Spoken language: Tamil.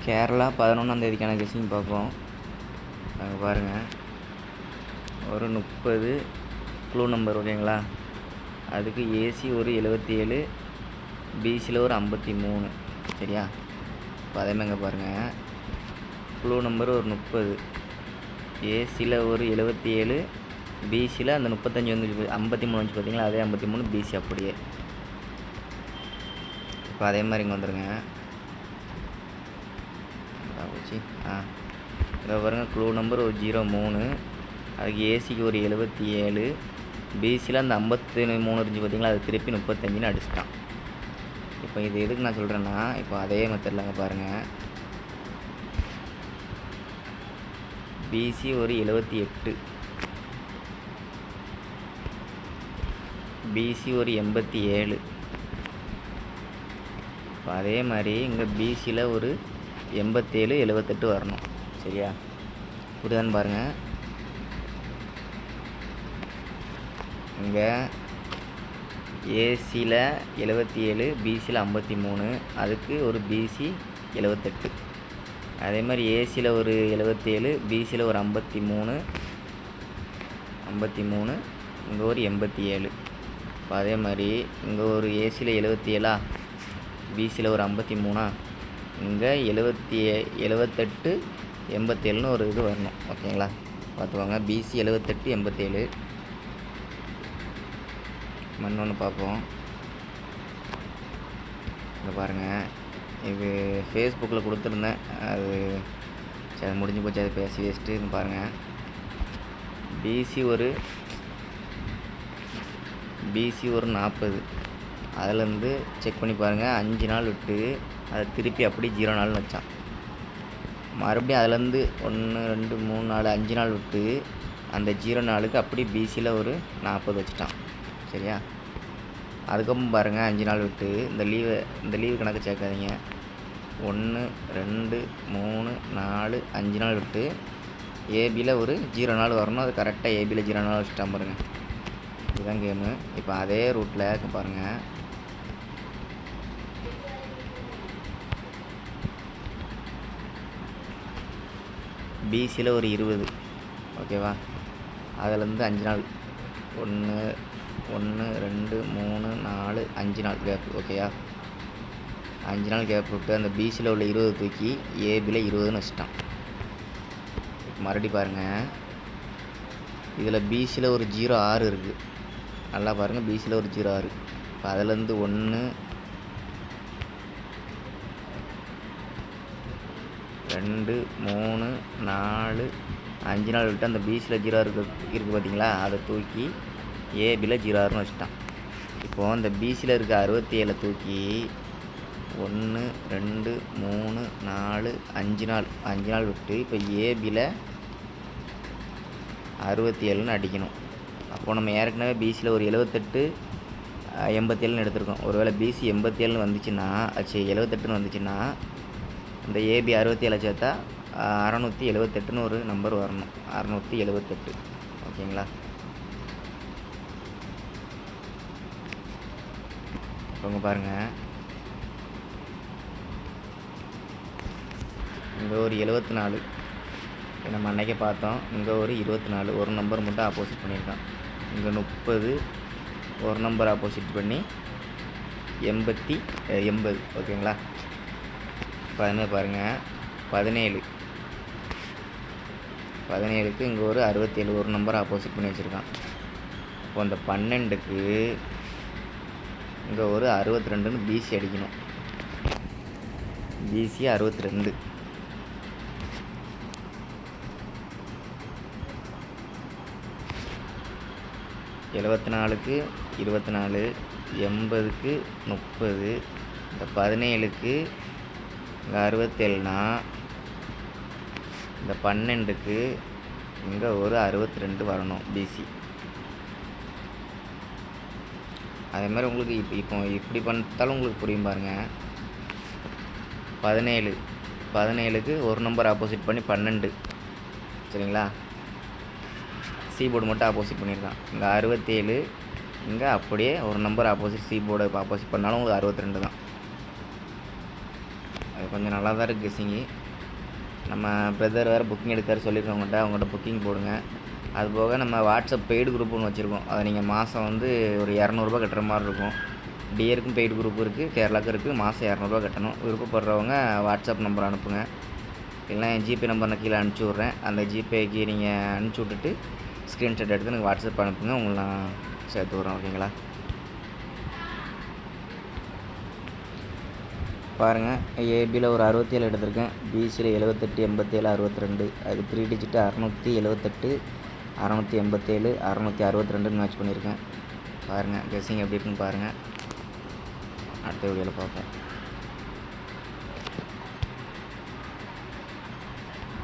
கேரளா 11ஆம் தேதிக்கான கெஸ்ஸிங் பார்ப்போம். அங்கே பாருங்கள், ஒரு 30 க்ளூ நம்பர் ஓகேங்களா. அதுக்கு ஏசி ஒரு 77, பிசியில் ஒரு 53 சரியா. இப்போ அதேமாதிரி இங்கே பாருங்கள், க்ளூ நம்பர் ஒரு 30, ஏசியில் ஒரு 77, பிசியில் அந்த 35 வந்து 53 வந்துச்சு பார்த்தீங்களா, அதே 53 பிசி அப்படியே. இப்போ அதே மாதிரி இங்கே வந்துடுங்க. போச்சு இதை பாருங்கள், க்ளூ நம்பர் ஒரு 03, அதுக்கு ஏசிக்கு ஒரு 77, பிசியில் அந்த 53 இருந்துச்சு பார்த்தீங்களா, அது திருப்பி 35ன்னு அடிச்சிட்டான். இப்போ இது எதுக்கு நான் சொல்கிறேன்னா, இப்போ அதே மெத்தடில் அங்கே பாருங்கள், பிசி ஒரு 78, பிசி ஒரு 87. இப்போ அதே மாதிரி இங்கே பிசியில் ஒரு 87, 78 வரணும் சரியா. புரியுதான்னு பாருங்கள். இங்கே ஏசியில் 77, பிசியில் 53, அதுக்கு ஒரு பிசி 78. அதே மாதிரி ஏசியில் ஒரு 77, பிசியில் ஒரு 53, இங்கே ஒரு 87. இப்போ அதே மாதிரி இங்கே ஒரு ஏசியில் 77, பிசியில் ஒரு 53, இங்கே 78, 87ன்னு ஒரு இது வரணும் ஓகேங்களா. பார்த்துக்கோங்க, பிசி 78, 87. இன்னொன்று பார்ப்போம். இங்கே பாருங்கள், இது ஃபேஸ்புக்கில் கொடுத்துருந்தேன், அது சரி முடிஞ்சு போச்சு, அது பேசி வேஸ்ட்டு. பாருங்கள், பிசி ஒரு 40, அதிலேருந்து செக் பண்ணி பாருங்கள், 5 நாள் விட்டு அதை திருப்பி அப்படி 0 நாள்னு வச்சான். மறுபடியும் அதுலேருந்து 1 2 3 4 5 நாள் விட்டு அந்த 0 நாளுக்கு அப்படி பிசியில் ஒரு 40 வச்சுட்டான் சரியா. அதுக்கப்புறம் பாருங்கள், 5 நாள் விட்டு இந்த லீவு கணக்கு சேர்க்காதீங்க. 1 2 3 4 5 நாள் விட்டு ஏபியில் ஒரு 0 நாள் வரணும், அது கரெக்டாக ஏபியில் 0 நாள் வச்சுட்டான் பாருங்கள். இதுதான் கேமு. இப்போ அதே ரூட்டில் பாருங்கள், பிசியில் ஒரு 20 ஓகேவா, அதிலேருந்து 5 நாள் 1 2 3 4 5 நாள் கேப் ஓகேயா. 5 நாள் கேப் விட்டு அந்த பிசியில் உள்ள 20 தூக்கி ஏபியில் 20ன்னு வச்சுட்டான். மறுபடியும் பாருங்கள், இதில் பிசியில் ஒரு 06 இருக்குது, நல்லா பாருங்கள், பிசியில் ஒரு 06. இப்போ அதிலேருந்து 1 2 3 4 5 நாள் விட்டு அந்த பிசியில் 06 இருக்குது பார்த்தீங்களா, அதை தூக்கி ஏபியில் 06ன்னு வச்சுட்டான். இப்போது அந்த பிசியில் இருக்க 67 தூக்கி 1 2 3 4 5 நாள் விட்டு இப்போ ஏபியில் 67ன்னு அடிக்கணும். அப்போது நம்ம ஏற்கனவே பிசியில் ஒரு 78 87ன்னு எடுத்திருக்கோம். ஒருவேளை பிசி 87ன்னு வந்துச்சுன்னா, 78ன்னு வந்துச்சுன்னா, இந்த ஏபி 67 சேர்த்தா 678ன்னு ஒரு நம்பர் வரணும். 678 ஓகேங்களா. இப்போ பாருங்கள், இங்கே ஒரு 74 நம்ம அன்றைக்கே பார்த்தோம். இங்கே ஒரு 24, ஒரு நம்பர் மட்டும் ஆப்போசிட் பண்ணியிருக்கான். இங்கே 30, ஒரு நம்பர் ஆப்போசிட் பண்ணி 80 ஓகேங்களா. இப்போ அதுமாதிரி பாருங்கள், 17க்கு இங்கே ஒரு 67, ஒரு நம்பர் ஆப்போசிட் பண்ணி வச்சுருக்கான். இப்போ அந்த 12க்கு இங்கே ஒரு 62ன்னு பிசி அடிக்கணும். பிசி 62. க்கு 24, 80க்கு 30, இந்த 17க்கு இங்கே 67னா, இந்த 12க்கு இங்கே ஒரு 62 வரணும் பிசி. அதே மாதிரி உங்களுக்கு இப்போ இப்படி பார்த்தாலும் உங்களுக்கு புரியும் பாருங்கள். 17க்கு ஒரு நம்பர் ஆப்போசிட் பண்ணி 12 சரிங்களா. சி போர்டு மட்டும் ஆப்போசிட் பண்ணியிருக்கான். இங்கே 67, இங்கே அப்படியே ஒரு number opposite C board opposite பண்ணாலும் உங்களுக்கு 62 தான். அது கொஞ்சம் நல்லா தான் இருக்குது கெஸ்ஸிங்கு. நம்ம பிரதர் வேறு புக்கிங் எடுக்காரு சொல்லியிருக்கவங்கள்ட்ட, அவங்கள்ட்ட புக்கிங் போடுங்க. அதுபோக நம்ம வாட்ஸ்அப் பெய்டு குரூப் ஒன்று வச்சுருக்கோம். அதை நீங்கள் மாதம் வந்து ஒரு இரநூறுபா கட்டுற மாதிரி இருக்கும். டியருக்கும் பெய்டு குரூப் இருக்குது, கேரளாவுக்கும் இருக்குது. மாதம் இரநூறுவா கட்டணும். விருப்பப்படுறவங்க வாட்ஸ்அப் நம்பர் அனுப்புங்க. இல்லைனா என் ஜிபே நம்பர் நான் கீழே அனுப்பிச்சி விட்றேன். அந்த ஜிபேக்கு நீங்கள் அனுப்பிச்சி விட்டுட்டு ஸ்க்ரீன்ஷாட் எடுத்து எனக்கு வாட்ஸ்அப் அனுப்புங்க. உங்களை நான் சேர்த்து விட்றேன். ஓகேங்களா? பாருங்கள், ஏபியில் ஒரு 67 எடுத்திருக்கேன். பிசியில் 78, 87, 62. அதுக்கு 3 டிஜிட்டு 678, 687, 662 மேட்ச் பண்ணியிருக்கேன். பாருங்கள், கெஸ்ஸிங் எப்படி இருக்குன்னு பாருங்கள். அடுத்த வீடியோவில் பார்ப்போம்.